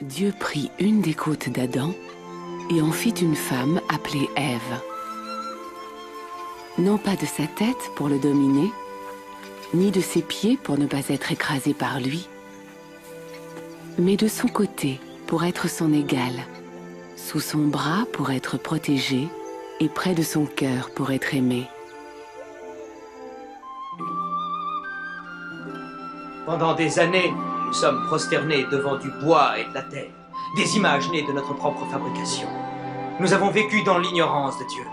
Dieu prit une des côtes d'Adam et en fit une femme appelée Ève. Non pas de sa tête pour le dominer, ni de ses pieds pour ne pas être écrasé par lui, mais de son côté pour être son égal, sous son bras pour être protégé et près de son cœur pour être aimé. Pendant des années, nous sommes prosternés devant du bois et de la terre, des images nées de notre propre fabrication. Nous avons vécu dans l'ignorance de Dieu.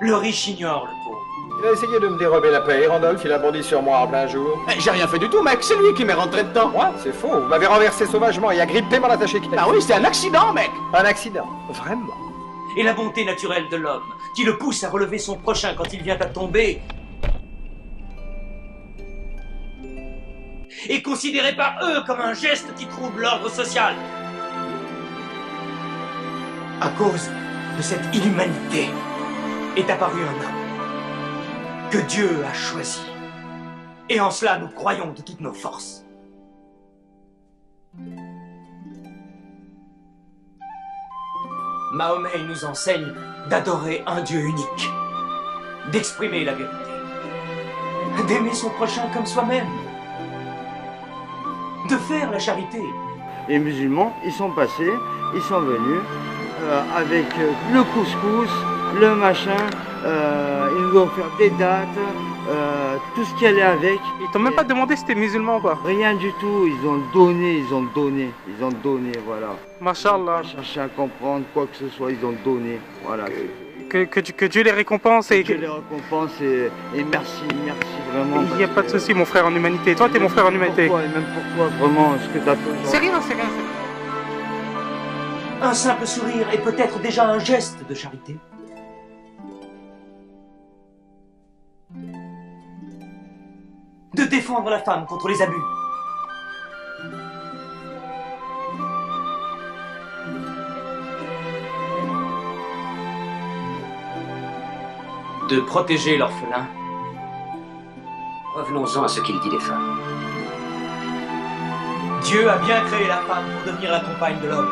Le riche ignore le pauvre. Il a essayé de me dérober la paix, Randolph, il a bondi sur moi en plein jour. J'ai rien fait du tout, mec, c'est lui qui m'est rentré dedans. Moi, c'est faux, vous m'avez renversé sauvagement et agrippé mon attaché-caisse. Bah oui, c'est un accident, mec. Un accident, vraiment. Et la bonté naturelle de l'homme, qui le pousse à relever son prochain quand il vient à tomber, est considéré par eux comme un geste qui trouble l'ordre social. À cause de cette inhumanité est apparu un homme que Dieu a choisi. Et en cela, nous croyons de toutes nos forces. Mahomet nous enseigne d'adorer un Dieu unique, d'exprimer la vérité, d'aimer son prochain comme soi-même, de faire la charité. Les musulmans, ils sont passés, ils sont venus avec le couscous, le machin, ils nous ont offert des dates, tout ce qui allait avec. Ils t'ont même pas demandé si t'es musulman ou pas? Rien du tout, ils ont donné, voilà. Mashallah. Pas chercher à comprendre quoi que ce soit, ils ont donné, voilà. Que Dieu les récompense Que Dieu les récompense et merci vraiment. Il n'y a pas de souci, mon frère en humanité. Toi, t'es mon frère en humanité. Pour toi, et même pour toi, vraiment, ce que t'as fait. C'est rien. Un simple sourire est peut-être déjà un geste de charité. De défendre la femme contre les abus. De protéger l'orphelin. Revenons-en à ce qu'il dit des femmes. Dieu a bien créé la femme pour devenir la compagne de l'homme.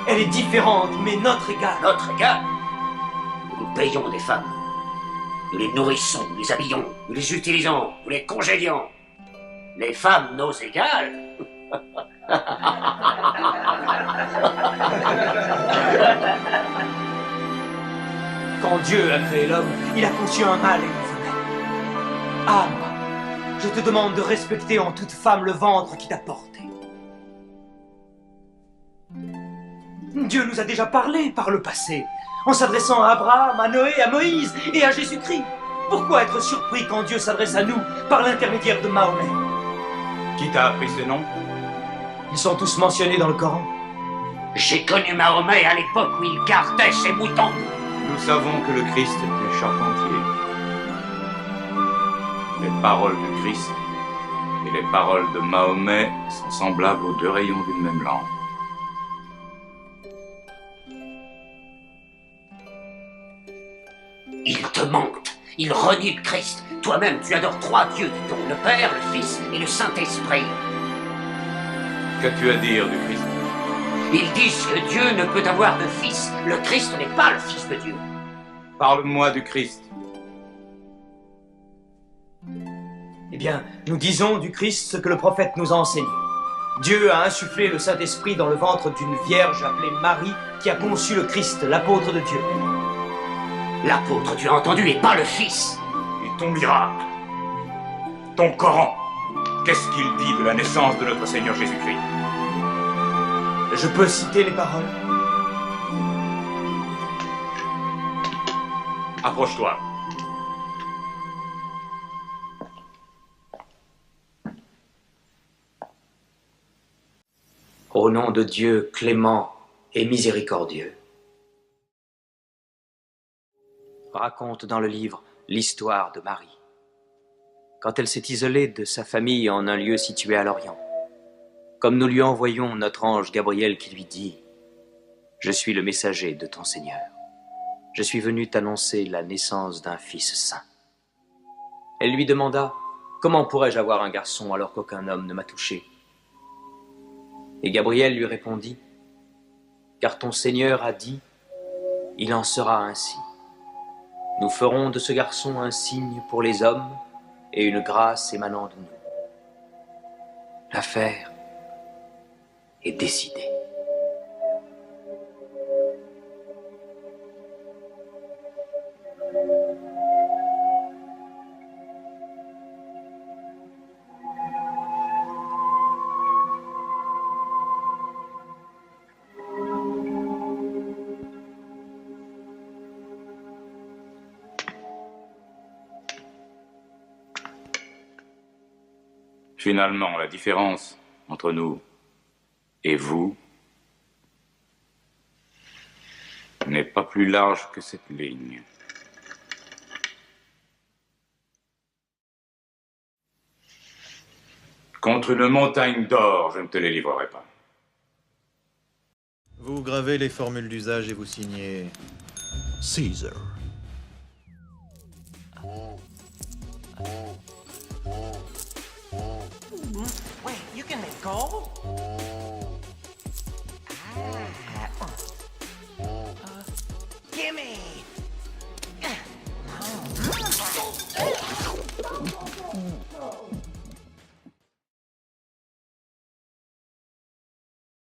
Elle est différente, mais notre égale. Notre égale. Nous payons des femmes. Nous les nourrissons, nous les habillons, nous les utilisons, nous les congédions. Les femmes, nos égales. Quand Dieu a créé l'homme, il a conçu un mâle et une femelle. Âme, je te demande de respecter en toute femme le ventre qui t'a porté. Dieu nous a déjà parlé par le passé, en s'adressant à Abraham, à Noé, à Moïse et à Jésus-Christ. Pourquoi être surpris quand Dieu s'adresse à nous par l'intermédiaire de Mahomet? Qui t'a appris ces noms? Ils sont tous mentionnés dans le Coran. J'ai connu Mahomet à l'époque où il gardait ses moutons. Nous savons que le Christ est charpentier. Les paroles du Christ et les paroles de Mahomet sont semblables aux deux rayons d'une même lampe. Il te mente, il renie le Christ. Toi-même, tu adores trois dieux, dit-on, le Père, le Fils et le Saint-Esprit. Qu'as-tu à dire du Christ? Ils disent que Dieu ne peut avoir de fils. Le Christ n'est pas le Fils de Dieu. Parle-moi du Christ. Eh bien, nous disons du Christ ce que le prophète nous a enseigné. Dieu a insufflé le Saint-Esprit dans le ventre d'une vierge appelée Marie qui a conçu le Christ, l'apôtre de Dieu. L'apôtre, tu as entendu, et pas le Fils. Et ton miracle, ton Coran, qu'est-ce qu'il dit de la naissance de notre Seigneur Jésus-Christ? Je peux citer les paroles. Approche-toi. Au nom de Dieu clément et miséricordieux. Raconte dans le livre l'histoire de Marie. Quand elle s'est isolée de sa famille en un lieu situé à l'Orient, comme nous lui envoyons notre ange Gabriel qui lui dit « Je suis le messager de ton Seigneur. Je suis venu t'annoncer la naissance d'un fils saint. » Elle lui demanda « Comment pourrais-je avoir un garçon alors qu'aucun homme ne m'a touché ?» Et Gabriel lui répondit, « Car ton Seigneur a dit, il en sera ainsi. Nous ferons de ce garçon un signe pour les hommes et une grâce émanant de nous. » L'affaire est décidée. Finalement, la différence entre nous et vous n'est pas plus large que cette ligne. Contre une montagne d'or, je ne te les livrerai pas. Vous gravez les formules d'usage et vous signez Caesar. Wait, you can make gold? Gimme!